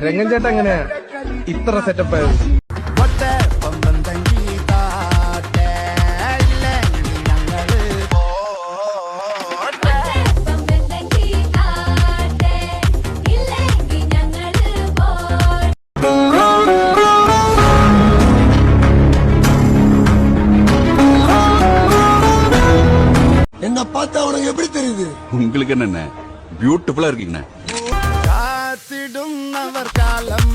രംഗൻ ചേട്ടൻ എങ്ങനെ ഇത്ര സെറ്റപ്പ് ആയത്? என்ன பார்த்தா உனக்கு எப்படி தெரியுது? உங்களுக்கு என்ன பியூட்டிஃபுல்லா இருக்கீங்க. காத்திடும் அவர் காலம்